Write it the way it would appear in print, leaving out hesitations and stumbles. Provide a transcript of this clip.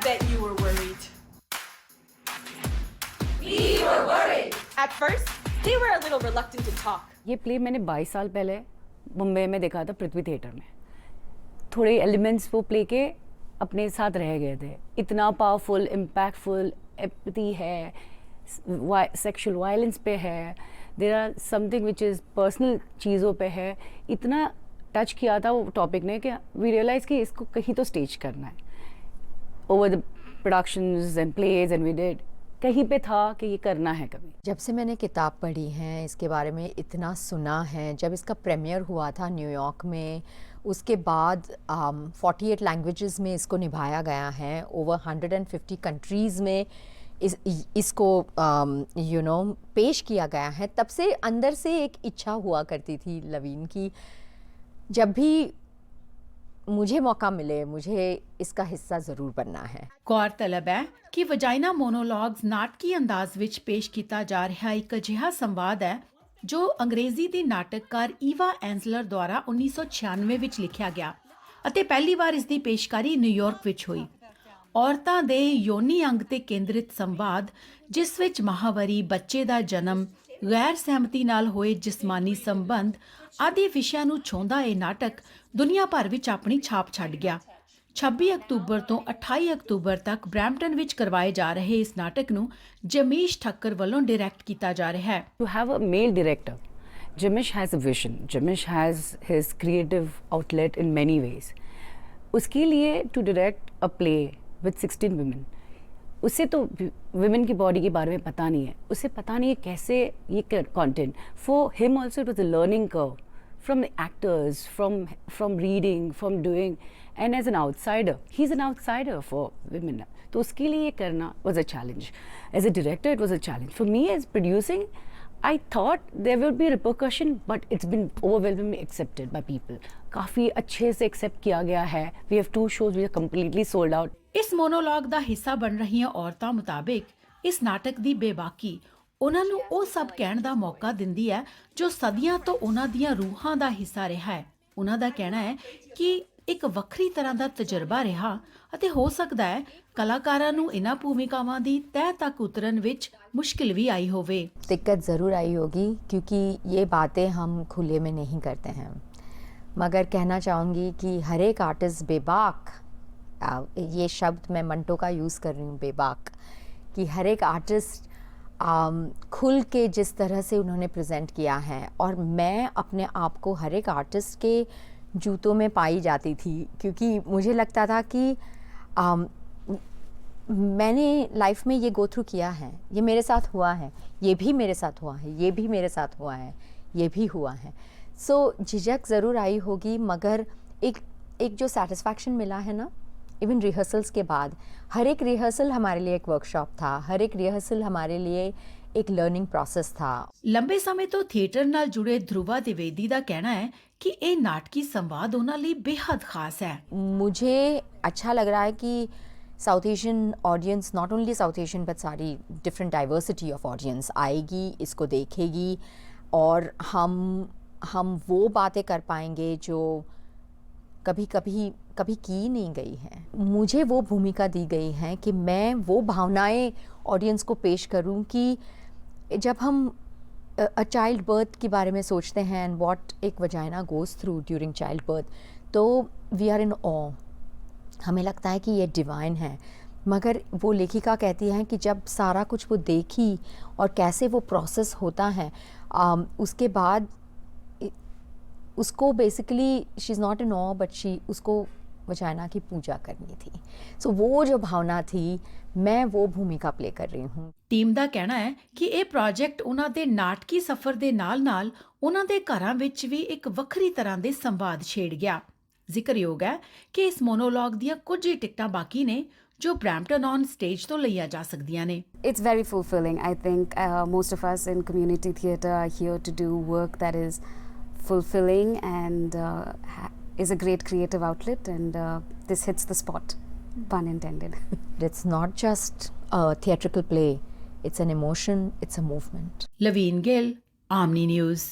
bet you were worried. We were worried. At first, they were a little reluctant to talk. ये play मैंने 22 साल पहले मुंबई में देखा था पृथ्वी थिएटर में. थोड़े एलिमेंट्स वो प्ले के अपने साथ रह गए थे. इतना पावरफुल, इम्पैक्टफुल, एम्पैथी है, सेक्सुअल वायलेंस पे है, there are something which is personal चीज़ों पे है. इतना टच किया था वो टॉपिक ने कि वी रियलाइज कि इसको कहीं तो स्टेज करना है. Over the productions and plays and we did, कहीं पे था कि ये करना है कभी. जब से मैंने किताब पढ़ी है, इसके बारे में इतना सुना है, जब इसका प्रीमियर हुआ था न्यूयॉर्क में, उसके बाद 48 लैंग्वेजेस में इसको निभाया गया है, ओवर 150 कंट्रीज़ में इसको पेश किया गया है. तब से अंदर से एक इच्छा हुआ करती थी लवीन की, जब भी मुझे मौका मिले मुझे इसका हिस्सा ज़रूर बनना है. गौरतलब है कि वजाइना मोनोलॉग्स नाटकी अंदाज ਵਿੱਚ ਪੇਸ਼ ਕੀਤਾ ਜਾ ਰਿਹਾ ਇੱਕ ਅਜਿਹਾ ਸੰਵਾਦ ਹੈ ਜੋ ਅੰਗਰੇਜ਼ੀ ਦੀ ਨਾਟਕਕਾਰ ਈਵਾ ਐਂਸਲਰ ਦੁਆਰਾ 1996 ਵਿੱਚ ਲਿਖਿਆ ਗਿਆ ਅਤੇ ਪਹਿਲੀ ਵਾਰ ਇਸ ਦੀ ਪੇਸ਼ਕਾਰੀ ਨਿਊਯਾਰਕ ਵਿੱਚ ਹੋਈ. ਔਰਤਾਂ ਦੇ ਯੋਨੀ ਅੰਗ ਤੇ ਕੇਂਦਰਿਤ ਸੰਵਾਦ, ਜਿਸ ਵਿੱਚ ਮਾਹਵਾਰੀ, ਬੱਚੇ ਦਾ ਜਨਮ, ਗੈਰ ਸਹਿਮਤੀ ਨਾਲ ਹੋਏ ਜਿਸਮਾਨੀ ਸੰਬੰਧ ਆਦਿ ਵਿਸ਼ਿਆਂ ਨੂੰ ਛੋਂਦਾ ਇਹ ਨਾਟਕ ਦੁਨੀਆ ਭਰ ਵਿੱਚ ਆਪਣੀ ਛਾਪ ਛੱਡ ਗਿਆ. 26 ਅਕਤੂਬਰ ਤੋਂ 28 ਅਕਤੂਬਰ ਤੱਕ ਬਰੈਂਪਟਨ ਵਿੱਚ ਕਰਵਾਏ ਜਾ ਰਹੇ ਇਸ ਨਾਟਕ ਨੂੰ ਜਮੀਸ਼ ਠੱਕਰ ਵੱਲੋਂ ਡਾਇਰੈਕਟ ਕੀਤਾ ਜਾ ਰਿਹਾ ਹੈ. To have a male director, Jamish has a vision. Jamish has his creative outlet in many ways. उसके लिए to direct a play with 16 women, उसे तो women की body के बारे में पता नहीं है, उसे पता नहीं है कैसे ये content. For him also it was a learning curve from the actors, from reading, from doing, and as an outsider, he's an outsider for women. तो उसके लिए ये करना was a challenge. As a director, it was a challenge. For me as producing, I thought there would be repercussion, but it's been overwhelmingly accepted by people. काफ़ी अच्छे से accept किया गया है. We have 2 shows which are completely sold out. ਇਸ ਮੋਨੋਲੌਗ ਦਾ ਹਿੱਸਾ ਬਣ ਰਹੀਆਂ ਔਰਤਾਂ ਮੁਤਾਬਿਕ ਇਸ ਨਾਟਕ ਦੀ ਬੇਬਾਕੀ ਉਹਨਾਂ ਨੂੰ ਉਹ ਸਭ ਕਹਿਣ ਦਾ ਮੌਕਾ ਦਿੰਦੀ ਹੈ ਜੋ ਸਦੀਆਂ ਤੋਂ ਉਹਨਾਂ ਦੀਆਂ ਰੂਹਾਂ ਦਾ ਹਿੱਸਾ ਰਿਹਾ ਹੈ. ਉਹਨਾਂ ਦਾ ਕਹਿਣਾ ਹੈ ਕਿ ਇੱਕ ਵੱਖਰੀ ਤਰ੍ਹਾਂ ਦਾ ਤਜਰਬਾ ਰਿਹਾ ਅਤੇ ਹੋ ਸਕਦਾ ਹੈ ਕਲਾਕਾਰਾਂ ਨੂੰ ਇਹਨਾਂ ਭੂਮਿਕਾਵਾਂ ਦੀ ਤਹਿ ਤੱਕ ਉਤਰਨ ਵਿੱਚ मुश्किल भी आई होवे. दिक्कत ज़रूर आई होगी क्योंकि ये बातें हम खुले में नहीं करते हैं, मगर कहना चाहूँगी कि हर एक आर्टिस्ट बेबाक, ये शब्द मैं मंटो का यूज़ कर रही हूँ, बेबाक, कि हर एक आर्टिस्ट खुल के जिस तरह से उन्होंने प्रेजेंट किया है, और मैं अपने आप को हर एक आर्टिस्ट के जूतों में पाई जाती थी क्योंकि मुझे लगता था कि मैंने लाइफ में ये गो थ्रू किया है, ये मेरे साथ हुआ है, ये भी मेरे साथ हुआ है, ये भी मेरे साथ हुआ है, ये भी हुआ है. सो झिझक ज़रूर आई होगी, मगर एक जो सेटिस्फैक्शन मिला है ना, इवन रिहर्सल्स के बाद, हर एक रिहर्सल हमारे लिए एक वर्कशॉप था, हर एक रिहर्सल हमारे लिए एक लर्निंग प्रोसेस था. ਲੰਬੇ ਸਮੇਂ ਤੋਂ ਥੀਏਟਰ ਨਾਲ ਜੁੜੇ ਧਰੁਵਾ ਦਿਵੇਦੀ ਦਾ ਕਹਿਣਾ ਹੈ ਕਿ ਇਹ ਨਾਟਕੀ ਸੰਵਾਦ ਉਹਨਾਂ ਲਈ ਬੇहद ਖਾਸ ਹੈ. मुझे अच्छा लग रहा है कि south Asian audience, not only south Asian but सारी डिफरेंट डाइवर्सिटी ऑफ ऑडियंस आएगी, इसको देखेगी, और हम वो बातें कर पाएंगे जो कभी की नहीं गई हैं. मुझे वो भूमिका दी गई है कि मैं वो भावनाएं ऑडियंस को पेश करूं कि जब हम अ चाइल्ड बर्थ के बारे में सोचते हैं एंड व्हाट एक vagina goes through during child birth, तो वी आर इन ऑ, हमें लगता है कि ये डिवाइन है, मगर वो लेखिका कहती हैं कि जब सारा कुछ वो देखी और कैसे वो प्रोसेस होता है, उसके बाद उसको basically she is not in uh but उसको वजाइना की पूजा करनी थी. सो वो जो भावना थी, मैं वो भूमिका प्ले कर रही हूँ. ਟੀਮ ਦਾ ਕਹਿਣਾ ਹੈ ਕਿ ਇਹ ਪ੍ਰੋਜੈਕਟ ਉਹਨਾਂ ਦੇ ਨਾਟਕੀ ਸਫ਼ਰ ਦੇ ਨਾਲ-ਨਾਲ ਉਹਨਾਂ ਦੇ ਘਰਾਂ ਵਿੱਚ ਵੀ ਇੱਕ ਵੱਖਰੀ ਤਰ੍ਹਾਂ ਦੇ ਸੰਵਾਦ ਛੇੜ ਗਿਆ. ਜ਼ਿਕਰਯੋਗ ਹੈ ਕਿ ਇਸ ਮੋਨੋਲੌਗ ਦੀਆਂ ਕੁਝ ਹੀ ਟਿਕਟਾਂ ਬਾਕੀ ਨੇ ਜੋ ਬਰੈਂਪਟਨ ਔਨ ਸਟੇਜ ਤੋਂ ਲਈਆਂ ਜਾ ਸਕਦੀਆਂ ਨੇ. It's very fulfilling. I think most of us in community theatre are here to do work that is fulfilling and is a great creative outlet, and this hits the spot, pun intended. It's not just a theatrical play, it's an emotion, it's a movement. Laveen Gill, Aamni news.